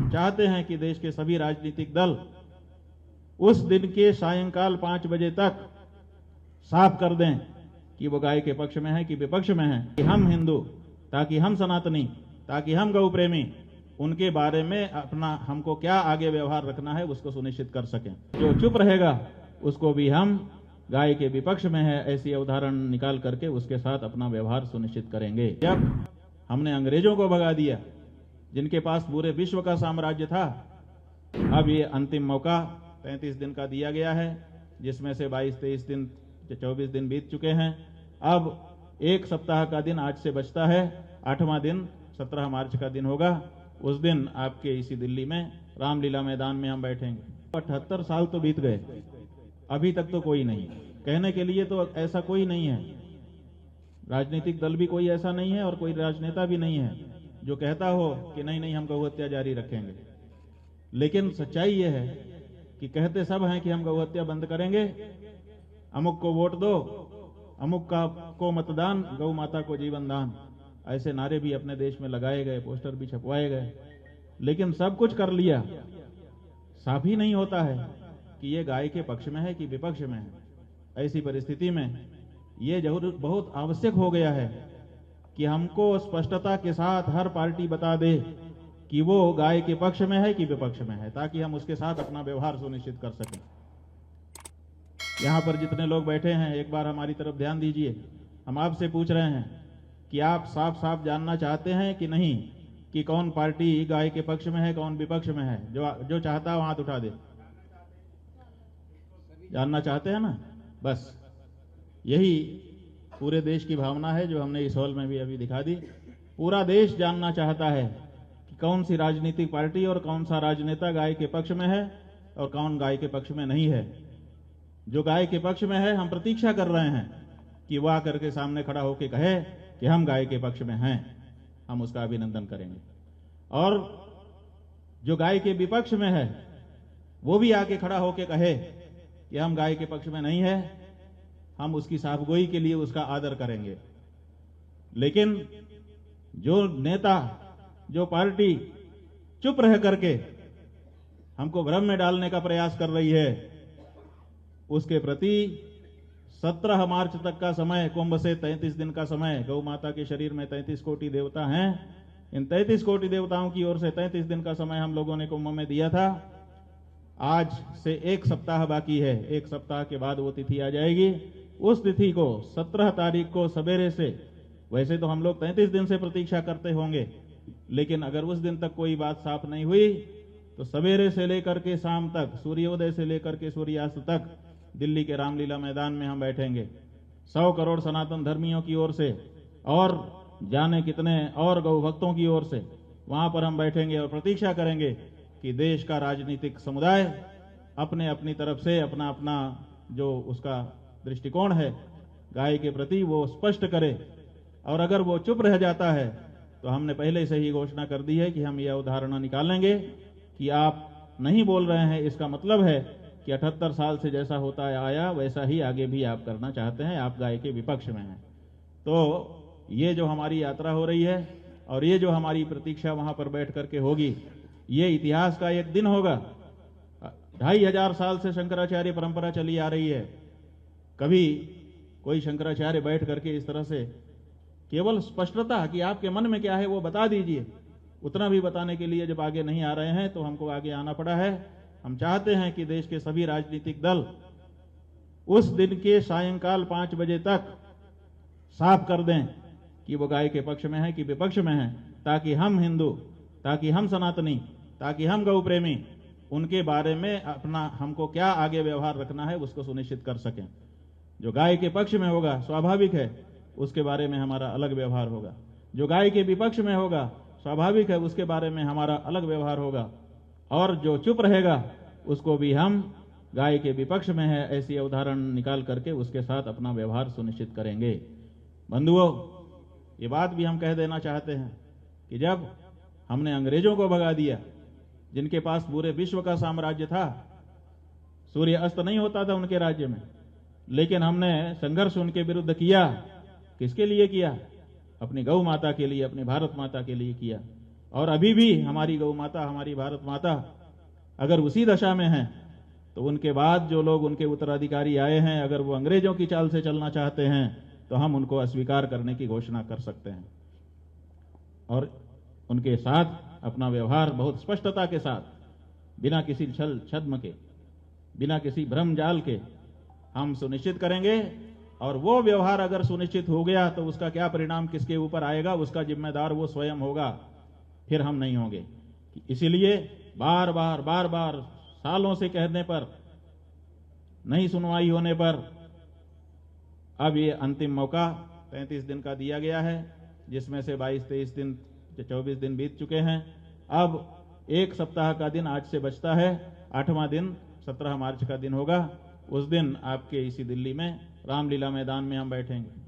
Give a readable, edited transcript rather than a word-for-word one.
हम चाहते हैं कि देश के सभी राजनीतिक दल उस दिन के सायंकाल 5 बजे तक साफ कर दें कि वो गाय के पक्ष में है कि विपक्ष में है, कि हम हिंदू, ताकि हम सनातनी, ताकि हम गौ प्रेमी उनके बारे में अपना हमको क्या आगे व्यवहार रखना है उसको सुनिश्चित कर सकें। जो चुप रहेगा उसको भी हम गाय के विपक्ष में है ऐसी अवधारणा निकाल करके उसके साथ अपना व्यवहार सुनिश्चित करेंगे। जब हमने अंग्रेजों को भगा दिया जिनके पास पूरे विश्व का साम्राज्य था, अब ये अंतिम मौका 33 दिन का दिया गया है, जिसमें से 22-23 दिन 24 दिन बीत चुके हैं। अब एक सप्ताह का दिन आज से बचता है। 8वां दिन 17 मार्च का दिन होगा। उस दिन आपके इसी दिल्ली में रामलीला मैदान में हम बैठेंगे। 78 साल तो बीत गए, अभी तक तो कोई नहीं कहने के लिए, तो ऐसा कोई नहीं है, राजनीतिक दल भी कोई ऐसा नहीं है और कोई राजनेता भी नहीं है जो कहता हो कि नहीं नहीं हम गौ हत्या जारी रखेंगे। लेकिन सच्चाई यह है कि कहते सब हैं कि हम गौ हत्या बंद करेंगे, अमुक को वोट दो, अमुक का को मतदान, गौ माता को जीवन दान, ऐसे नारे भी अपने देश में लगाए गए, पोस्टर भी छपवाए गए। लेकिन सब कुछ कर लिया, साफ ही नहीं होता है कि ये गाय के पक्ष में है कि विपक्ष में है। ऐसी परिस्थिति में ये जरूर बहुत आवश्यक हो गया है कि हमको स्पष्टता के साथ हर पार्टी बता दे कि वो गाय के पक्ष में है कि विपक्ष में है, ताकि हम उसके साथ अपना व्यवहार सुनिश्चित कर सकें। यहां पर जितने लोग बैठे हैं एक बार हमारी तरफ ध्यान दीजिए। हम आपसे पूछ रहे हैं कि आप साफ साफ जानना चाहते हैं कि नहीं कि कौन पार्टी गाय के पक्ष में है, कौन विपक्ष में है? जो चाहता है वो हाथ उठा दे। जानना चाहते हैं ना? बस यही पूरे देश की भावना है जो हमने इस हॉल में भी अभी दिखा दी। पूरा देश जानना चाहता है कि कौन सी राजनीतिक पार्टी और कौन सा राजनेता गाय के पक्ष में है और कौन गाय के पक्ष में नहीं है। जो गाय के पक्ष में है, हम प्रतीक्षा कर रहे हैं कि वह आकर के सामने खड़ा होकर कहे कि हम गाय के पक्ष में हैं, हम उसका अभिनंदन करेंगे। और जो गाय के विपक्ष में है वो भी आके खड़ा होकर कहे कि हम गाय के पक्ष में नहीं है, हम उसकी साफगोई के लिए उसका आदर करेंगे। लेकिन जो नेता, जो पार्टी चुप रह करके हमको भ्रम में डालने का प्रयास कर रही है, उसके प्रति 17 मार्च तक का समय, कुंभ से 33 दिन का समय, गौ माता के शरीर में 33 कोटि देवता हैं। इन 33 कोटि देवताओं की ओर से 33 दिन का समय हम लोगों ने कुंभ में दिया था। आज से एक सप्ताह बाकी है, एक सप्ताह के बाद वो तिथि आ जाएगी। उस तिथि को 17 तारीख को सवेरे से, वैसे तो हम लोग 33 दिन से प्रतीक्षा करते होंगे, लेकिन अगर उस दिन तक कोई बात साफ नहीं हुई तो सवेरे से लेकर के शाम तक, सूर्योदय से लेकर के सूर्यास्त तक दिल्ली के रामलीला मैदान में हम बैठेंगे। 100 करोड़ सनातन धर्मियों की ओर से और जाने कितने और गौ भक्तों की ओर से वहां पर हम बैठेंगे और प्रतीक्षा करेंगे कि देश का राजनीतिक समुदाय अपने अपनी तरफ से अपना अपना जो उसका दृष्टिकोण है गाय के प्रति वो स्पष्ट करे। और अगर वो चुप रह जाता है तो हमने पहले से ही घोषणा कर दी है कि हम यह उदाहरण निकालेंगे कि आप नहीं बोल रहे हैं, इसका मतलब है कि 78 साल से जैसा होता आया वैसा ही आगे भी आप करना चाहते हैं, आप गाय के विपक्ष में हैं। तो ये जो हमारी यात्रा हो रही है और ये जो हमारी प्रतीक्षा वहां पर बैठ करके होगी, ये इतिहास का एक दिन होगा। 2500 साल से शंकराचार्य परंपरा चली आ रही है। कभी कोई शंकराचार्य बैठ करके इस तरह से केवल स्पष्टता कि आपके मन में क्या है वो बता दीजिए, उतना भी बताने के लिए जब आगे नहीं आ रहे हैं तो हमको आगे आना पड़ा है। हम चाहते हैं कि देश के सभी राजनीतिक दल उस दिन के सायंकाल 5 बजे तक साफ कर दें कि वो गाय के पक्ष में है कि विपक्ष में है, ताकि हम हिंदू, ताकि हम सनातनी, ताकि हम गौ प्रेमी उनके बारे में अपना हमको क्या आगे व्यवहार रखना है उसको सुनिश्चित कर सकें। जो गाय के पक्ष में होगा स्वाभाविक है उसके बारे में हमारा अलग व्यवहार होगा, जो गाय के विपक्ष में होगा स्वाभाविक है उसके बारे में हमारा अलग व्यवहार होगा, और जो चुप रहेगा उसको भी हम गाय के विपक्ष में है ऐसी अवधारण निकाल करके उसके साथ अपना व्यवहार सुनिश्चित करेंगे। बंधुओं, ये बात भी हम कह देना चाहते हैं कि जब हमने अंग्रेजों को भगा दिया जिनके पास पूरे विश्व का साम्राज्य था, सूर्य अस्त नहीं होता था उनके राज्य में, लेकिन हमने संघर्ष उनके विरुद्ध किया। किसके लिए किया? अपनी गौ माता के लिए, अपनी भारत माता के लिए किया। और अभी भी हमारी गौ माता, हमारी भारत माता अगर उसी दशा में है, तो उनके बाद जो लोग उनके उत्तराधिकारी आए हैं, अगर वो अंग्रेजों की चाल से चलना चाहते हैं, तो हम उनको अस्वीकार करने की घोषणा कर सकते हैं और उनके साथ अपना व्यवहार बहुत स्पष्टता के साथ, बिना किसी छल छद्म के, बिना किसी भ्रम जाल के हम सुनिश्चित करेंगे। और वो व्यवहार अगर सुनिश्चित हो गया तो उसका क्या परिणाम किसके ऊपर आएगा, उसका जिम्मेदार वो स्वयं होगा, फिर हम नहीं होंगे। इसीलिए बार बार सालों से कहने पर, नहीं सुनवाई होने पर, अब ये अंतिम मौका 35 दिन का दिया गया है, जिसमें से 22-23 दिन, 24 दिन बीत चुके हैं। अब एक सप्ताह का दिन आज से बचता है। 8वां दिन 17 मार्च का दिन होगा। उस दिन आपके इसी दिल्ली में रामलीला मैदान में हम बैठेंगे।